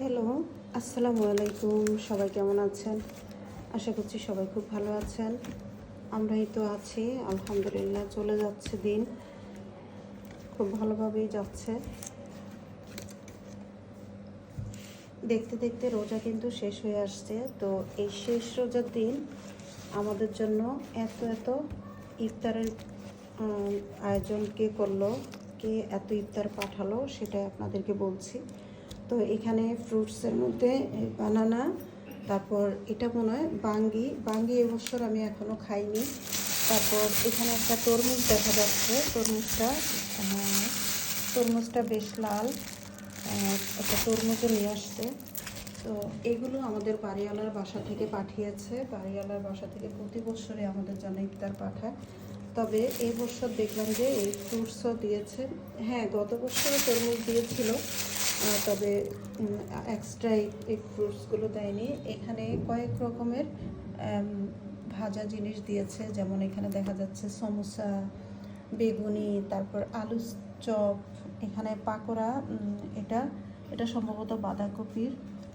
Hello, আসসালামু আলাইকুম। সবাই কেমন আছেন? আশা করছি সবাই খুব ভালো আছেন। আমরাই তো আছি, আলহামদুলিল্লাহ। চলে যাচ্ছে দিন, খুব ভালোভাবেই যাচ্ছে। দেখতে দেখতে রোজা কিন্তু শেষ হয়ে আসছে। তো এই শেষ রোজার দিন আমাদের জন্য এত এত ইফতারের আয়োজন কে করলো, কে এত ইফতার পাঠালো সেটাই আপনাদেরকে বলছি। তো এখানে ফ্রুটসের মধ্যে বানানা, তারপর এটা মনে হয় বাঙ্গি এবছর আমি এখনও খাইনি। তারপর এখানে একটা তরমুজ দেখা যাচ্ছে, তরমুজটা বেশ লাল। একটা তরমুজও নিয়ে আসছে। তো এগুলো আমাদের বাড়িওয়ালার বাসা থেকে পাঠিয়েছে। বাড়িওয়ালার বাসা থেকে প্রতি বছরে আমাদের জন্য ইফতার পাঠায়। তবে এই বছর দেখলাম যে এই ফ্রুটসও দিয়েছে। হ্যাঁ, গত বছরও তরমুজ দিয়েছিল, তবে এক্সট্রা এই ফ্রুটসগুলো দেয়নি। এখানে কয়েক রকমের ভাজা জিনিস দিয়েছে, যেমন এখানে দেখা যাচ্ছে সমোসা, বেগুনি, তারপর আলু চপ, এখানে পাকোড়া, এটা সম্ভবত বাঁধাকপির,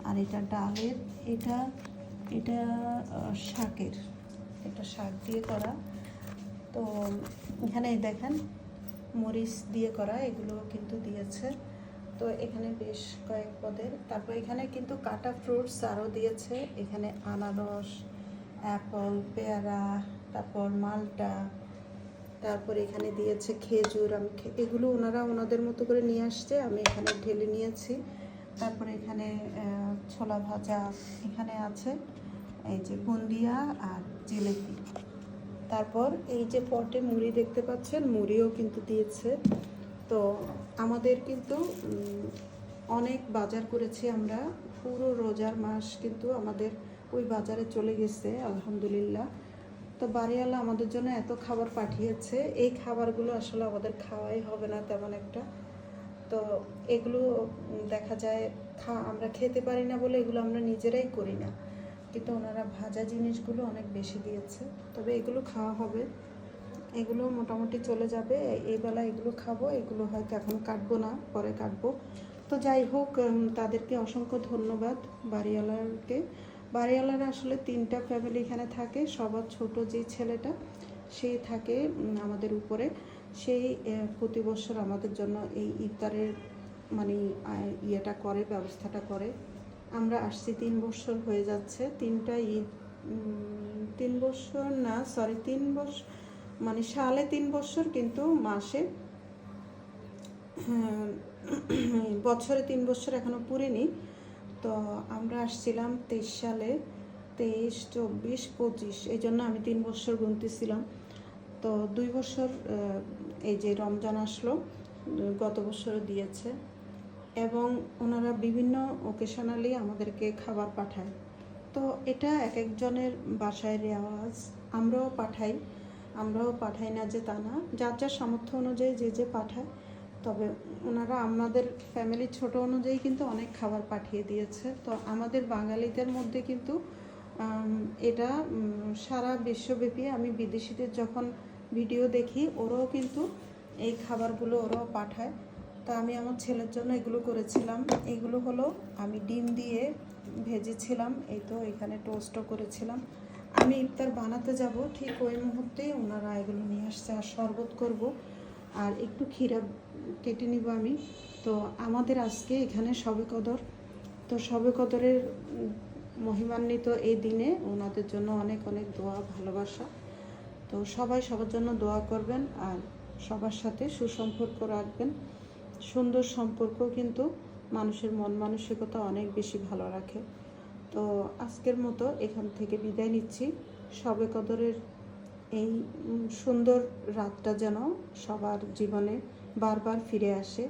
আর এটা ডালের, এটা শাকের, এটা শাক দিয়ে করা। তো এখানে দেখেন মরিচ দিয়ে করা, এগুলো কিন্তু দিয়েছে। তো এখানে বেশ কয়েক পদের। তারপর এখানে কিন্তু কাটা ফ্রুটস আরও দিয়েছে। এখানে আনারস, অ্যাপল, পেয়ারা, তারপর মালটা, তারপর এখানে দিয়েছে খেজুর। এগুলো ওনারা ওনাদের মতো করে নিয়ে আসছে, আমি এখানে ঢেলে নিয়েছি। তারপরে এখানে ছোলা ভাজা, এখানে আছে এই যে বুন্দিয়া আর জিলেপি। তারপর এই যে পটে মুড়ি দেখতে পাচ্ছেন, মুড়িও কিন্তু দিয়েছে। তো আমাদের কিন্তু অনেক বাজার করেছি আমরা, পুরো রোজার মাস কিন্তু আমাদের ওই বাজারে চলে গেছে আলহামদুলিল্লাহ। তো বাড়িওয়ালা আমাদের জন্য এত খাবার পাঠিয়েছে, এই খাবারগুলো আসলে আমাদের খাওয়াই হবে না তেমন একটা। তো এগুলো দেখা যায় আমরা খেতে পারি না বলে এগুলো আমরা নিজেরাই করি না, কিন্তু ওনারা ভাজা জিনিসগুলো অনেক বেশি দিয়েছে। তবে এগুলো খাওয়া হবে, এগুলো মোটামুটি চলে যাবে। এই বেলা এগুলো খাবো, এগুলো হয়তো এখন কাটবো না, পরে কাটবো। তো যাই হোক, তাদেরকে অসংখ্য ধন্যবাদ বাড়িওয়ালাকে। বাড়িওয়ালারা আসলে 3টা ফ্যামিলি এখানে থাকে। সবার ছোট যে ছেলেটা, সে থাকে আমাদের উপরে। সেই প্রতি বছর আমাদের জন্য এই ইফতারের মানে ইয়েটা করে, ব্যবস্থাটা করে। আমরা আসছি 3 বছর হয়ে যাচ্ছে। 3টা ঈদ, 3 বছর না, সরি 3 বছর মানে সালে 3 বছর, কিন্তু মাসে বছরে 3 বছর এখনো পুরিনি। তো আমরা আসছিলাম 23 সালে, 23, 24, 25, এই জন্য আমি 3 বছর গুনতেছিলাম। তো 2 বছর এই যে রমজান আসলো, গত বছরও দিয়েছে। এবং ওনারা বিভিন্ন ওকেশনালি আমাদেরকে খাবার পাঠায়। তো এটা এক একজনের বাসায় রেওয়াজ, আমরাও পাঠাই না যে তা না, যার যার সামর্থ্য অনুযায়ী যে পাঠায়। তবে ওনারা আমাদের ফ্যামিলি ছোট অনুযায়ী কিন্তু অনেক খাবার পাঠিয়ে দিয়েছে। তো আমাদের বাঙালিদের মধ্যে কিন্তু এটা সারা বিশ্বব্যাপী, আমি বিদেশিদের যখন ভিডিও দেখি, ওরাও কিন্তু এই খাবারগুলো ওরাও পাঠায়। তো আমি আমার ছেলের জন্য এগুলো করেছিলাম। এগুলো হলো আমি ডিম দিয়ে ভেজেছিলাম, এই তো এখানে টোস্টও করেছিলাম। আমি ইফতার বানাতে যাব, ঠিক ওই মুহূর্তেই ওনারা এগুলো নিয়ে আসছে। আর শরবত করব, আর একটু ক্ষীরা কেটে নিব আমি। তো আমাদের আজকে এখানে শবে কদর। তো শবে কদরের মহিমান্বিত এই দিনে ওনাদের জন্য অনেক অনেক দোয়া, ভালোবাসা। তো সবাই সবার জন্য দোয়া করবেন, আর সবার সাথে সুসম্পর্ক রাখবেন। সুন্দর সম্পর্ক কিন্তু মানুষের মন মানসিকতা অনেক বেশি ভালো রাখে। তো আজকের মতো এখান থেকে বিদায় নিচ্ছি। শবে কদরের এই সুন্দর রাতটা যেন সবার জীবনে বারবার ফিরে আসে,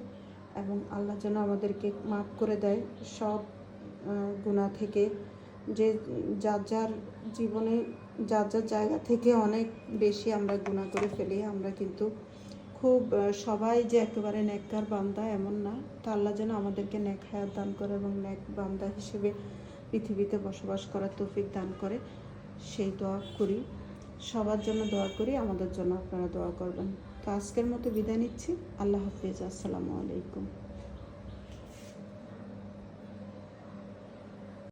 এবং আল্লাহ যেন আমাদেরকে মাফ করে দেয় সব গুনাহ থেকে। যে যার যার জীবনে যার যার জায়গা থেকে অনেক বেশি আমরা গুনাহ করে ফেলি, আমরা কিন্তু খুব সবাই যে একেবারে নেককার বান্দা এমন না। তো আল্লাহ যেন আমাদেরকে নেক হায়াত দান করে এবং নেক বান্দা হিসেবে পৃথিবীতে বসবাস করার তৌফিক দান করে, সেই দোয়া করি। সবার জন্য দোয়া করি, আমাদের জন্য আপনারা দোয়া করবেন। তো আজকের মতো বিদায় নিচ্ছি। আল্লাহ হাফিজ, আসসালামু আলাইকুম।